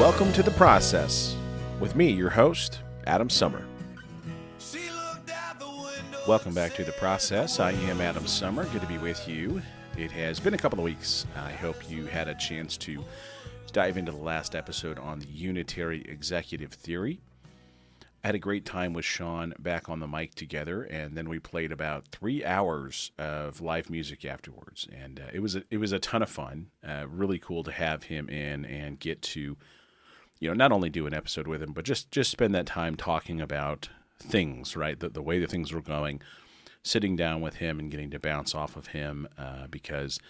Welcome to The Process, with me, your host, Adam Sommer. Welcome back to The Process. I am Adam Sommer. Good to be with you. It has been a couple of weeks. I hope you had a chance to dive into the last episode on the unitary executive theory. I had a great time with Sean back on the mic together, and then we played about 3 hours of live music afterwards, and it was a ton of fun. Really cool to have him in and get to, not only do an episode with him, but just spend that time talking about things, right? The way that things were going, sitting down with him and getting to bounce off of him, because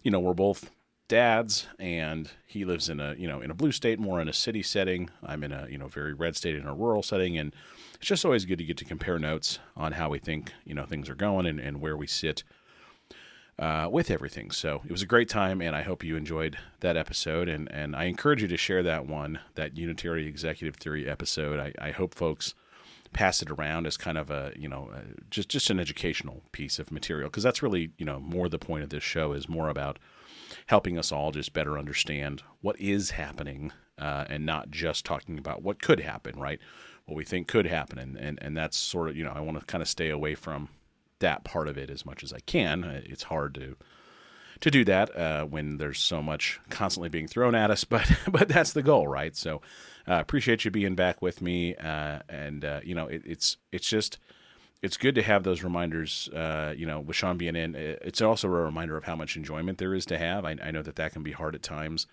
we're both dads, and he lives in a blue state, more in a city setting. I'm in a very red state in a rural setting, and it's just always good to get to compare notes on how we think things are going and where we sit with everything. So it was a great time, and I hope you enjoyed that episode, and I encourage you to share that unitary executive theory episode. I hope folks pass it around as kind of just an educational piece of material, because that's really more the point of this show, is more about helping us all just better understand what is happening, and not just talking about what could happen, right? What we think could happen, and that's sort of, I want to kind of stay away from that part of it as much as I can. It's hard to do that when there's so much constantly being thrown at us, but that's the goal, right? So appreciate you being back with me, it's good to have those reminders, with Sean being in. It's also a reminder of how much enjoyment there is to have. I know that can be hard at times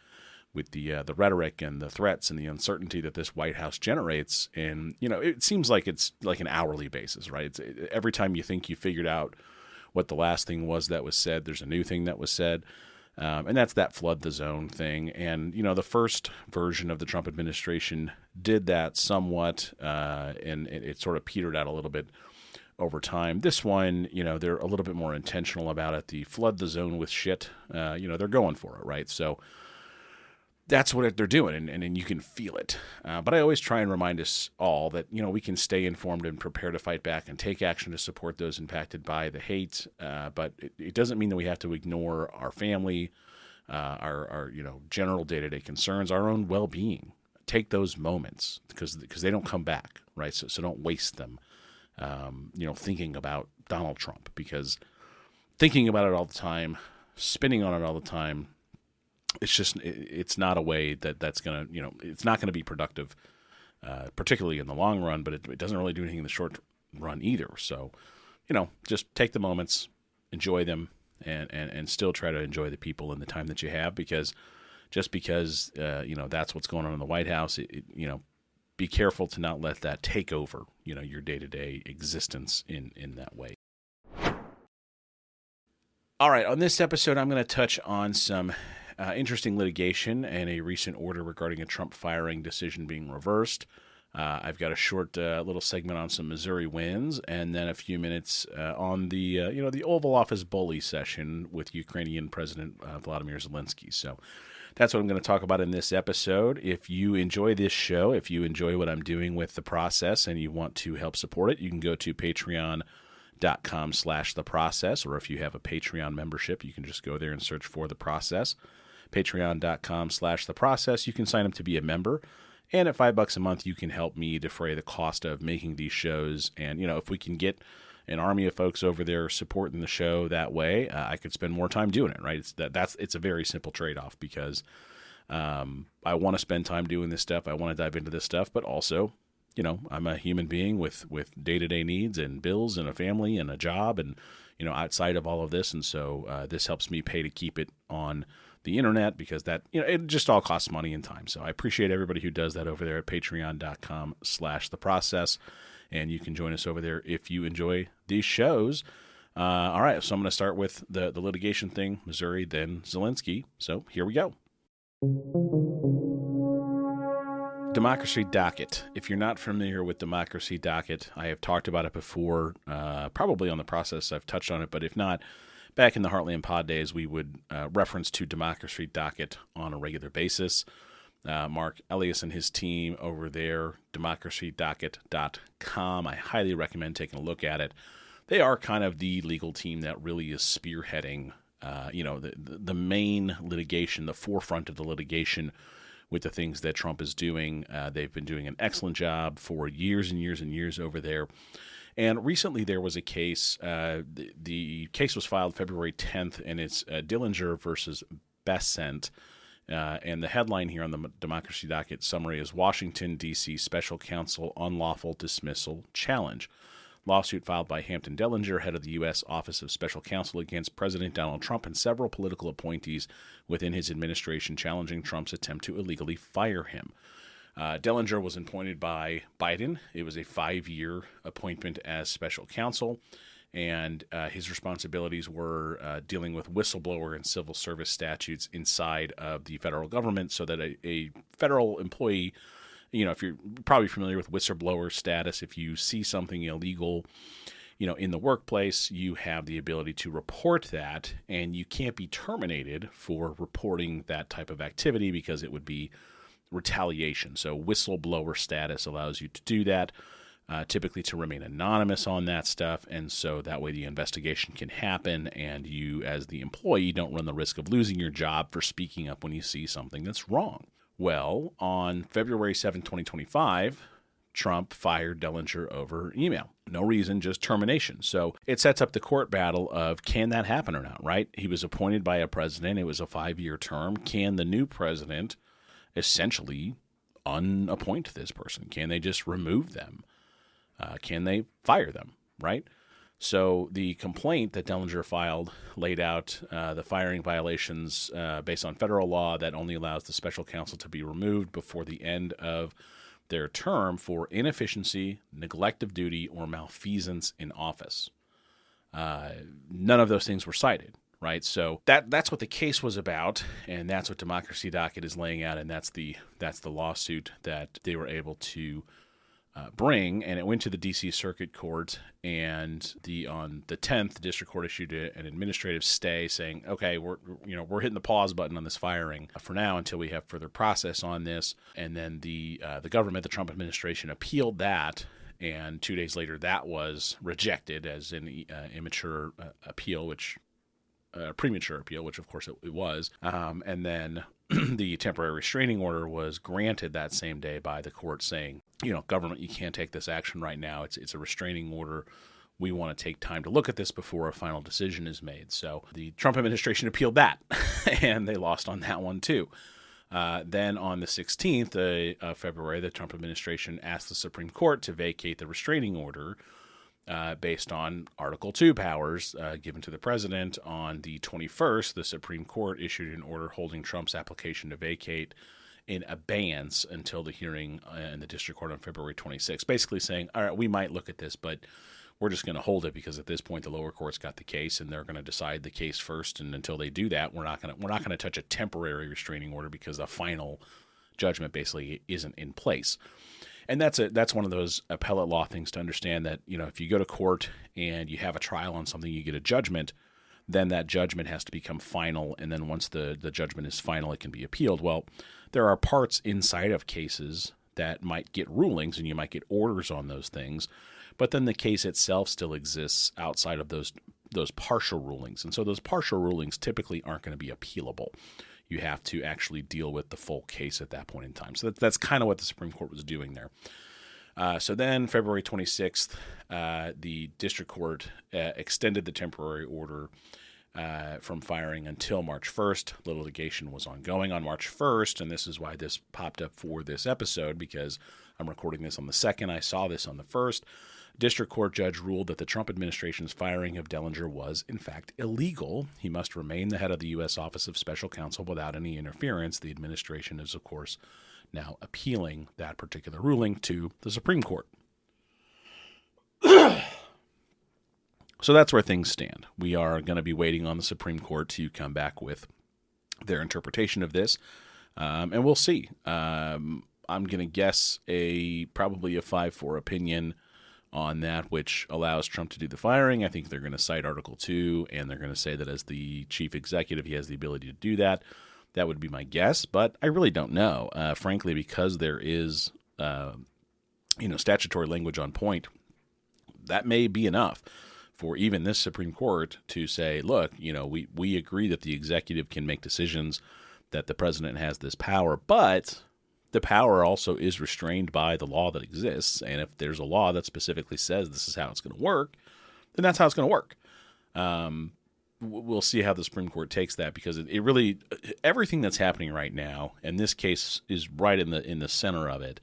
with the rhetoric and the threats and the uncertainty that this White House generates. And, it seems like it's like an hourly basis, right? Every time you think you figured out what the last thing was that was said, there's a new thing that was said. And that's that flood the zone thing. And, the first version of the Trump administration did that somewhat, and it sort of petered out a little bit over time. This one, they're a little bit more intentional about it. The flood the zone with shit, they're going for it, right? So that's what they're doing, and you can feel it. But I always try and remind us all that, we can stay informed and prepare to fight back and take action to support those impacted by the hate. But it doesn't mean that we have to ignore our family, our general day-to-day concerns, our own well-being. Take those moments because they don't come back, right? So don't waste them. Thinking about Donald Trump, because thinking about it all the time, spinning on it all the time, it's not a way that's going to, it's not going to be productive, particularly in the long run, but it doesn't really do anything in the short run either. So, just take the moments, enjoy them, and still try to enjoy the people and the time that you have, because just because, that's what's going on in the White House, be careful to not let that take over, your day-to-day existence in that way. All right, on this episode, I'm going to touch on some interesting litigation and a recent order regarding a Trump firing decision being reversed. I've got a short little segment on some Missouri wins, and then a few minutes on the Oval Office bully session with Ukrainian President Vladimir Zelensky. So that's what I'm going to talk about in this episode. If you enjoy this show, if you enjoy what I'm doing with The Process and you want to help support it, you can go to patreon.com/theprocess, or if you have a Patreon membership, you can just go there and search for The Process. Patreon.com/theprocess. You can sign up to be a member, and at $5 a month, you can help me defray the cost of making these shows. And, if we can get an army of folks over there supporting the show that way, I could spend more time doing it, right? It's a very simple trade-off, because I want to spend time doing this stuff. I want to dive into this stuff, but also, I'm a human being with day-to-day needs and bills and a family and a job and, outside of all of this. And so this helps me pay to keep it on the internet, because that, it just all costs money and time. So I appreciate everybody who does that over there at patreon.com/theprocess. And you can join us over there if you enjoy these shows. All right, so I'm going to start with the litigation thing, Missouri, then Zelensky. So here we go. Democracy Docket. If you're not familiar with Democracy Docket, I have talked about it before, probably on The Process. I've touched on it, but if not, back in the Heartland Pod days, we would reference to Democracy Docket on a regular basis. Mark Elias and his team over there, democracydocket.com. I highly recommend taking a look at it. They are kind of the legal team that really is spearheading, the main litigation, the forefront of the litigation with the things that Trump is doing. They've been doing an excellent job for years and years and years over there. And recently there was a case. The case was filed February 10th, and it's Dillinger versus Bessent. And the headline here on the Democracy Docket summary is Washington, D.C. Special Counsel Unlawful Dismissal Challenge. Lawsuit filed by Hampton Dillinger, head of the U.S. Office of Special Counsel, against President Donald Trump and several political appointees within his administration, challenging Trump's attempt to illegally fire him. Dillinger was appointed by Biden. It was a 5-year appointment as special counsel, and his responsibilities were dealing with whistleblower and civil service statutes inside of the federal government, so that a federal employee, if you're probably familiar with whistleblower status, if you see something illegal, in the workplace, you have the ability to report that, and you can't be terminated for reporting that type of activity because it would be retaliation. So whistleblower status allows you to do that, typically to remain anonymous on that stuff, and so that way the investigation can happen, and you, as the employee, don't run the risk of losing your job for speaking up when you see something that's wrong. Well, on February 7, 2025, Trump fired Dillinger over email. No reason, just termination. So it sets up the court battle of, can that happen or not, right? He was appointed by a president. It was a 5-year term. Can the new president essentially unappoint this person? Can they just remove them? Can they fire them, right? So the complaint that Dillinger filed laid out the firing violations based on federal law that only allows the special counsel to be removed before the end of their term for inefficiency, neglect of duty, or malfeasance in office. None of those things were cited, right? So that's what the case was about, and that's what Democracy Docket is laying out, and that's the lawsuit that they were able to bring, and it went to the D.C. Circuit Court, and on the 10th, the district court issued an administrative stay saying, okay, we're hitting the pause button on this firing for now until we have further process on this. And then the government, the Trump administration, appealed that, and 2 days later that was rejected as an immature appeal, which premature appeal, which of course it was. And then the temporary restraining order was granted that same day by the court saying, government, you can't take this action right now. It's a restraining order. We want to take time to look at this before a final decision is made. So the Trump administration appealed that, and they lost on that one too. Then on the 16th of February, the Trump administration asked the Supreme Court to vacate the restraining order based on Article 2 powers given to the president. On the 21st, the Supreme Court issued an order holding Trump's application to vacate in abeyance until the hearing in the district court on February 26th, basically saying, all right, we might look at this, but we're just going to hold it because at this point the lower court's got the case and they're going to decide the case first, and until they do that, we're not going to touch a temporary restraining order because the final judgment basically isn't in place. And that's one of those appellate law things to understand, that if you go to court and you have a trial on something, you get a judgment, then that judgment has to become final, and then once the judgment is final, it can be appealed. Well, there are parts inside of cases that might get rulings, and you might get orders on those things, but then the case itself still exists outside of those partial rulings. And so those partial rulings typically aren't going to be appealable. You have to actually deal with the full case at that point in time. So that's kind of what the Supreme Court was doing there. So then February 26th, the district court extended the temporary order from firing until March 1st. The litigation was ongoing on March 1st, and this is why this popped up for this episode, because I'm recording this on the 2nd. I saw this on the 1st. District court judge ruled that the Trump administration's firing of Dillinger was, in fact, illegal. He must remain the head of the U.S. Office of Special Counsel without any interference. The administration is, of course, now appealing that particular ruling to the Supreme Court. So that's where things stand. We are going to be waiting on the Supreme Court to come back with their interpretation of this, and we'll see. I'm going to guess probably a 5-4 opinion on that, which allows Trump to do the firing. I think they're going to cite Article 2, and they're going to say that as the chief executive, he has the ability to do that. That would be my guess, but I really don't know. Frankly, because there is, statutory language on point, that may be enough for even this Supreme Court to say, look, we agree that the executive can make decisions that the president has this power, but the power also is restrained by the law that exists. And if there's a law that specifically says this is how it's going to work, then that's how it's going to work. We'll see how the Supreme Court takes that, because it really, everything that's happening right now, and this case is right in the center of it.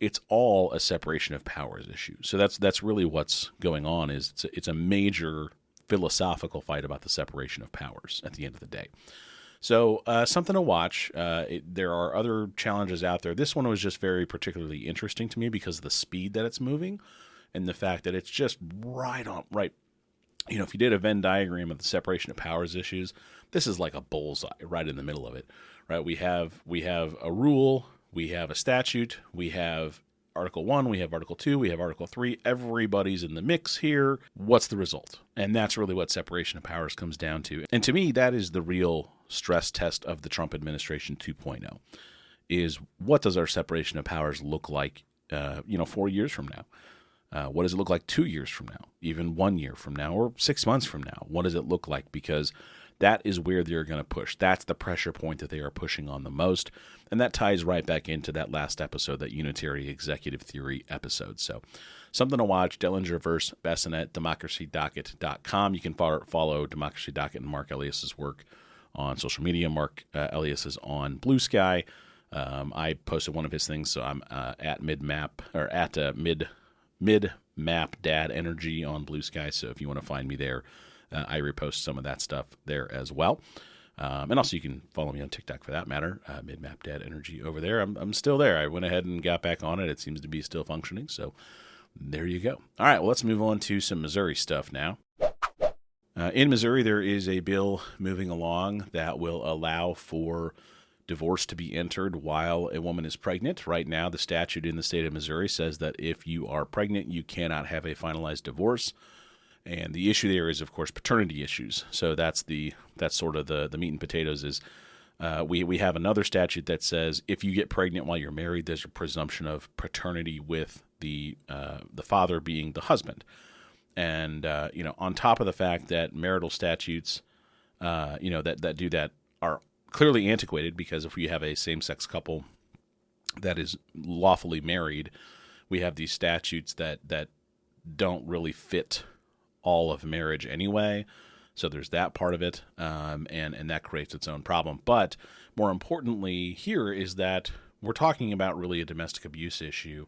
It's all a separation of powers issue. So that's really what's going on. It's a major philosophical fight about the separation of powers at the end of the day. So something to watch. There are other challenges out there. This one was just very particularly interesting to me because of the speed that it's moving and the fact that it's just right. If you did a Venn diagram of the separation of powers issues, this is like a bullseye right in the middle of it, right? We have a rule, we have a statute, we have Article 1, we have Article 2, we have Article 3. Everybody's in the mix here. What's the result? And that's really what separation of powers comes down to. And to me, that is the real stress test of the Trump administration 2.0, is what does our separation of powers look like, 4 years from now? What does it look like 2 years from now, even 1 year from now, or 6 months from now? What does it look like? Because that is where they're going to push. That's the pressure point that they are pushing on the most. And that ties right back into that last episode, that unitary executive theory episode. So something to watch. Dellinger verse Bessanet, democracydocket.com. You can follow Democracy Docket and Mark Elias's work on social media. Mark Elias is on Blue Sky. I posted one of his things, so I'm at mid-map dad energy on Blue Sky. So if you want to find me there, I repost some of that stuff there as well. And also you can follow me on TikTok for that matter, mid-map dad energy over there. I'm still there. I went ahead and got back on it. It seems to be still functioning. So there you go. All right, well, let's move on to some Missouri stuff now. In Missouri, there is a bill moving along that will allow for divorce to be entered while a woman is pregnant. Right now, the statute in the state of Missouri says that if you are pregnant, you cannot have a finalized divorce. And the issue there is, of course, paternity issues. So that's sort of the meat and potatoes. Is we have another statute that says if you get pregnant while you're married, there's a presumption of paternity with the father being the husband. And on top of the fact that marital statutes, that do that are clearly antiquated, because if we have a same-sex couple that is lawfully married, we have these statutes that don't really fit all of marriage anyway. So there's that part of it, and that creates its own problem. But more importantly here is that we're talking about really a domestic abuse issue.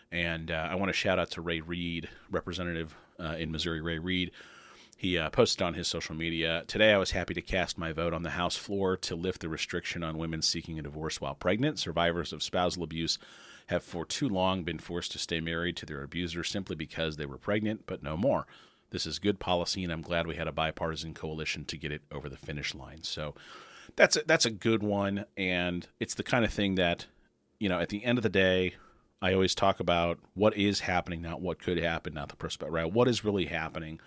And I want to shout out to Ray Reed, representative in Missouri, Ray Reed. He posted on his social media, "Today I was happy to cast my vote on the House floor to lift the restriction on women seeking a divorce while pregnant. Survivors of spousal abuse have for too long been forced to stay married to their abuser simply because they were pregnant, but no more. This is good policy, and I'm glad we had a bipartisan coalition to get it over the finish line." So that's a good one, and it's the kind of thing that, at the end of the day, I always talk about what is happening, not what could happen, not the prospect, right? What is really happening?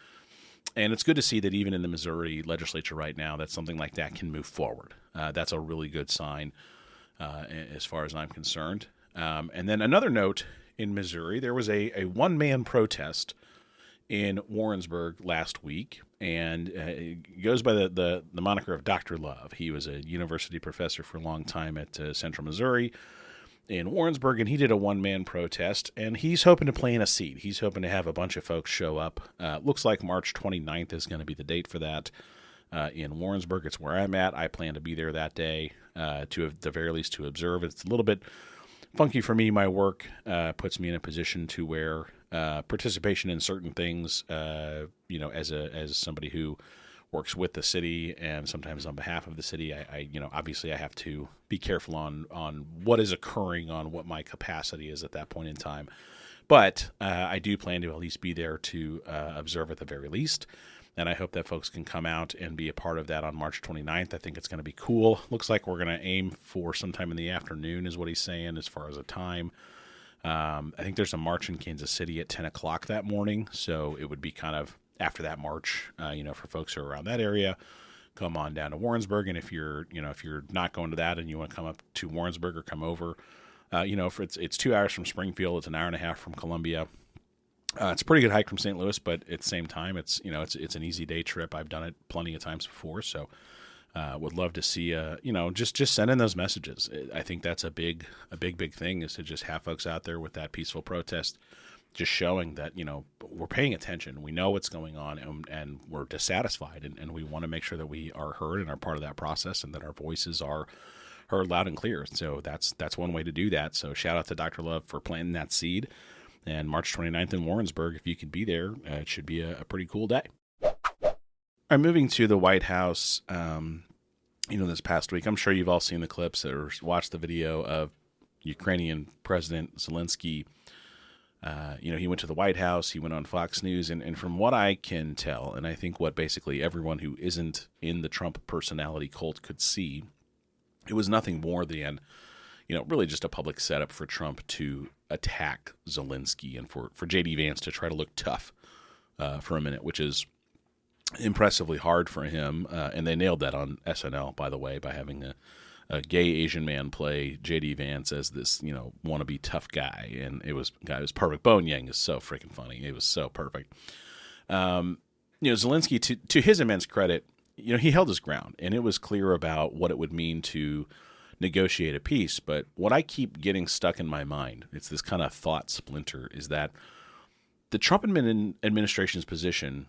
And it's good to see that even in the Missouri legislature right now, that something like that can move forward. That's a really good sign as far as I'm concerned. And then another note in Missouri, there was a one-man protest in Warrensburg last week, and it goes by the moniker of Dr. Love. He was a university professor for a long time at Central Missouri in Warrensburg, and he did a one-man protest, and he's hoping to plant a seed. He's hoping to have a bunch of folks show up. Looks like March 29th is going to be the date for that in Warrensburg. It's where I'm at. I plan to be there that day, to at the very least to observe. It's a little bit funky for me. My work puts me in a position to where participation in certain things, as somebody who works with the city and sometimes on behalf of the city, I obviously I have to be careful on what is occurring, on what my capacity is at that point in time. But I do plan to at least be there to observe at the very least. And I hope that folks can come out and be a part of that on March 29th. I think it's going to be cool. Looks like we're going to aim for sometime in the afternoon is what he's saying as far as a time. I think there's a march in Kansas City at 10 o'clock that morning. So it would be kind of after that march, for folks who are around that area, come on down to Warrensburg. And if you're not going to that and you want to come up to Warrensburg or come over, it's 2 hours from Springfield. It's an hour and a half from Columbia. It's a pretty good hike from St. Louis, but at the same time, it's an easy day trip. I've done it plenty of times before. So Would love to see, just send in those messages. I think that's a big thing, is to just have folks out there with that peaceful protest, just showing that, we're paying attention. We know what's going on, and we're dissatisfied, and we want to make sure that we are heard and are part of that process, and that our voices are heard loud and clear. So that's one way to do that. So shout out to Dr. Love for planting that seed. And March 29th in Warrensburg, if you could be there, it should be a pretty cool day. I'm moving to the White House, this past week. I'm sure you've all seen the clips or watched the video of Ukrainian President Zelensky. He went to the White House, he went on Fox News, and from what I can tell, and I think what basically everyone who isn't in the Trump personality cult could see, it was nothing more than, really just a public setup for Trump to attack Zelensky and for J.D. Vance to try to look tough for a minute, which is impressively hard for him. And they nailed that on SNL, by the way, by having a gay Asian man play J.D. Vance as this, wannabe tough guy. And it was perfect. Bowen Yang is so freaking funny. It was so perfect. Zelensky, to his immense credit, he held his ground, and it was clear about what it would mean to negotiate a peace. But what I keep getting stuck in my mind, it's this kind of thought splinter, is that the Trump administration's position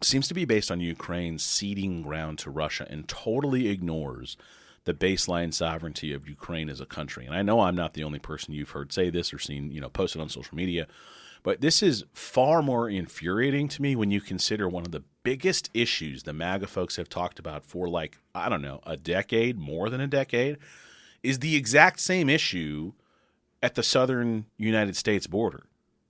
seems to be based on Ukraine ceding ground to Russia and totally ignores the baseline sovereignty of Ukraine as a country. And I know I'm not the only person you've heard say this or seen, posted on social media, but this is far more infuriating to me when you consider one of the biggest issues the MAGA folks have talked about for a decade, more than a decade, is the exact same issue at the southern United States border.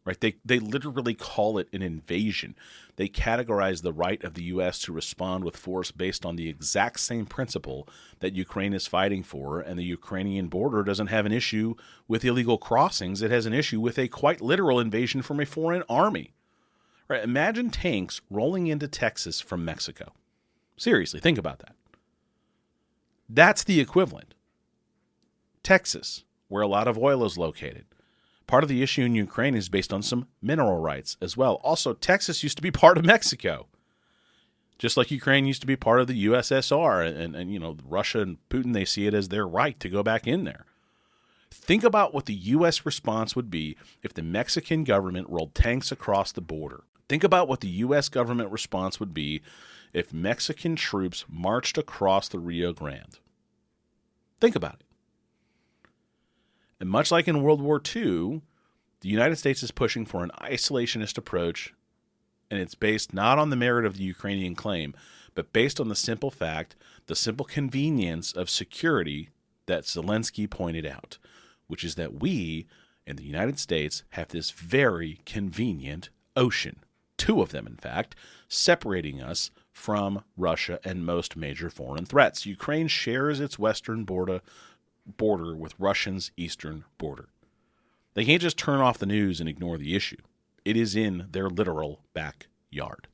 Right? They literally call it an invasion. They categorize the right of the U.S. to respond with force based on the exact same principle that Ukraine is fighting for, and the Ukrainian border doesn't have an issue with illegal crossings. It has an issue with a quite literal invasion from a foreign army. Right? Imagine tanks rolling into Texas from Mexico. Seriously, think about that. That's the equivalent. Texas, where a lot of oil is located. Part of the issue in Ukraine is based on some mineral rights as well. Also, Texas used to be part of Mexico, just like Ukraine used to be part of the USSR. And Russia and Putin, they see it as their right to go back in there. Think about what the U.S. response would be if the Mexican government rolled tanks across the border. Think about what the U.S. government response would be if Mexican troops marched across the Rio Grande. Think about it. And much like in World War II, the United States is pushing for an isolationist approach, and it's based not on the merit of the Ukrainian claim, but based on the simple convenience of security that Zelensky pointed out, which is that we in the United States have this very convenient ocean, 2 of them in fact, separating us from Russia and most major foreign threats. Ukraine shares its western border with Russia's eastern border. They can't just turn off the news and ignore the issue. It is in their literal backyard.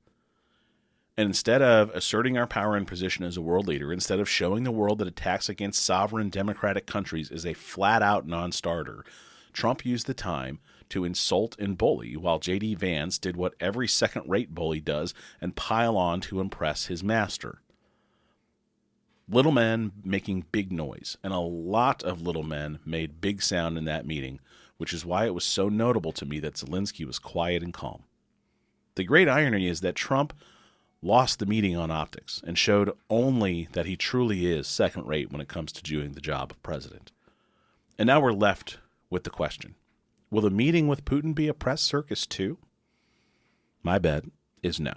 And instead of asserting our power and position as a world leader, instead of showing the world that attacks against sovereign democratic countries is a flat-out non-starter, Trump used the time to insult and bully, while J.D. Vance did what every second-rate bully does and pile on to impress his master. Little men making big noise, and a lot of little men made big sound in that meeting, which is why it was so notable to me that Zelensky was quiet and calm. The great irony is that Trump lost the meeting on optics and showed only that he truly is second-rate when it comes to doing the job of president. And now we're left with the question, will the meeting with Putin be a press circus too? My bet is no.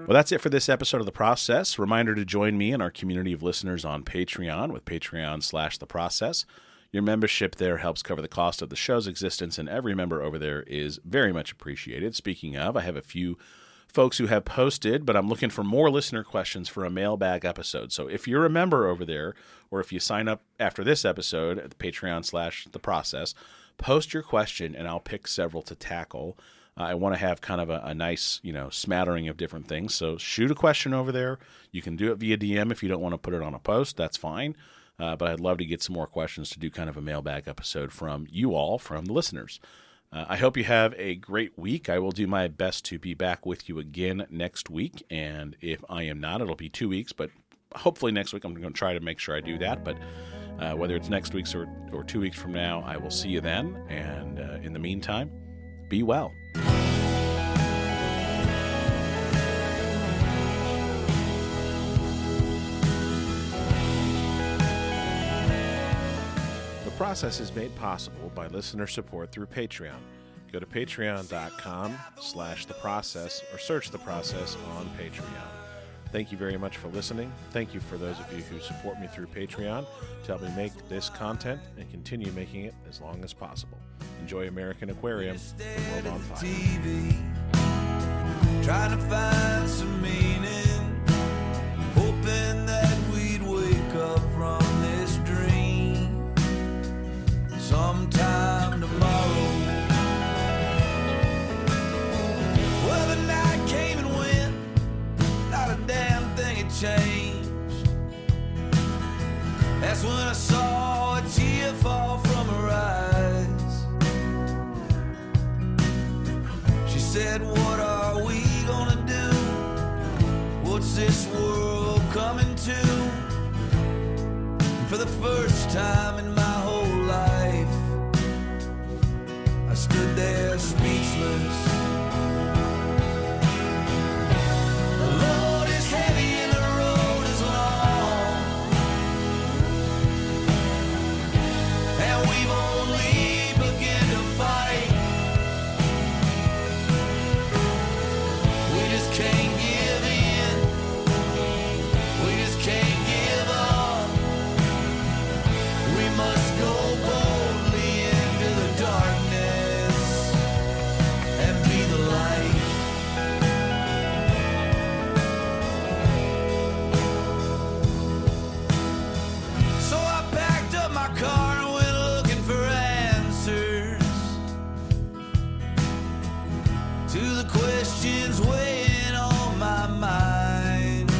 Well, that's it for this episode of The Process. Reminder to join me and our community of listeners on Patreon with Patreon/The Process. Your membership there helps cover the cost of the show's existence, and every member over there is very much appreciated. Speaking of, I have a few folks who have posted, but I'm looking for more listener questions for a mailbag episode. So if you're a member over there, or if you sign up after this episode at the Patreon/The Process, post your question, and I'll pick several to tackle. I want to have kind of a nice, smattering of different things. So shoot a question over there. You can do it via DM if you don't want to put it on a post. That's fine. But I'd love to get some more questions to do kind of a mailbag episode from you all, from the listeners. I hope you have a great week. I will do my best to be back with you again next week. And if I am not, it'll be 2 weeks. But hopefully next week I'm going to try to make sure I do that. But whether it's next week or 2 weeks from now, I will see you then. And in the meantime, be well. The process is made possible by listener support through Patreon. Go to patreon.com/theprocess or search The Process on Patreon. Thank you very much for listening. Thank you for those of you who support me through Patreon to help me make this content and continue making it as long as possible. Enjoy American Aquarium, the world on fire. TV, trying to find some meaning, hoping that we'd wake up from this dream sometime tomorrow. Well, the night came and went, not a damn thing had changed. That's when I saw a tear fall from her eyes. She said, what are we gonna do? What's this world coming to? For the first time in my whole life, I stood there speechless. The load is heavy and the road is long, and we've only begun to fight. We just can't give in, we just can't give up. We must go boldly into the darkness and be the light. So I packed up my car and went looking for answers to the questions weighing on my mind.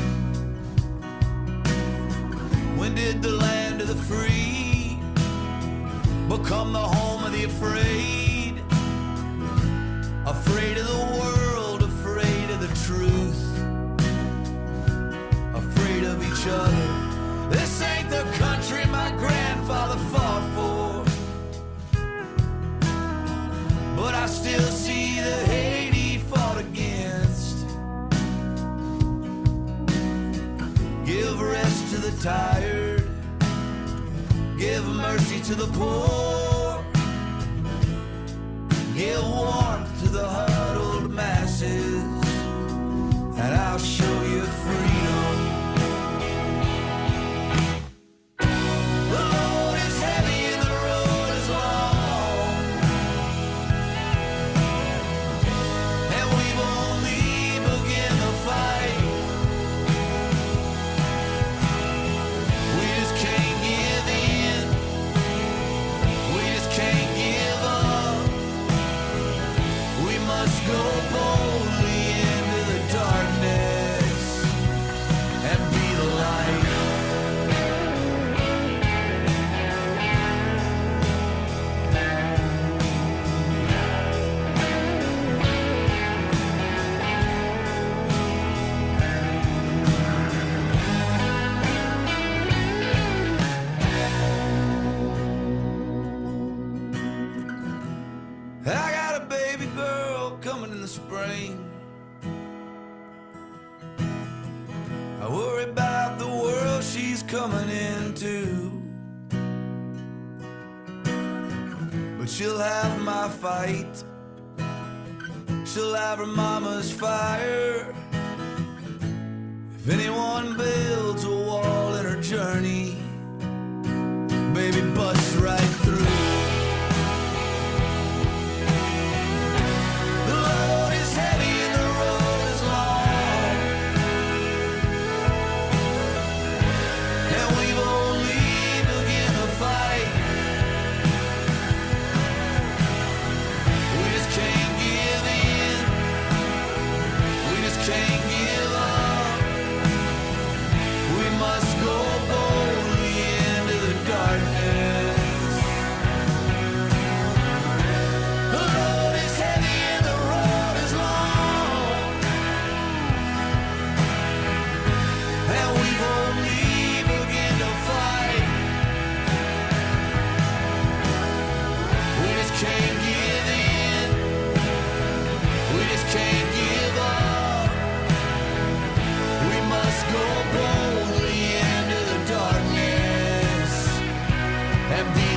When did the land of the free become the home of the afraid? Afraid of the world, afraid of the truth, afraid of each other. This ain't the country my grandfather fought for, but I still see the hate he fought against. Give rest to the tired, give mercy to the poor, give warmth to the huddled masses, and I'll show you freedom. The load is heavy and the road is long, and we've only begun to fight. We just can't give in, we just can't give up. We must go boldly into the darkness and be the light. I got a baby girl coming in the spring. I worry about the world she's coming into, but she'll have my fight, she'll have her mama's fire. If anyone builds a wall in her journey, baby, bust right through. The load is heavy and the road is long, and we've only begun to fight. We just can't give in, we just can't give up. We and be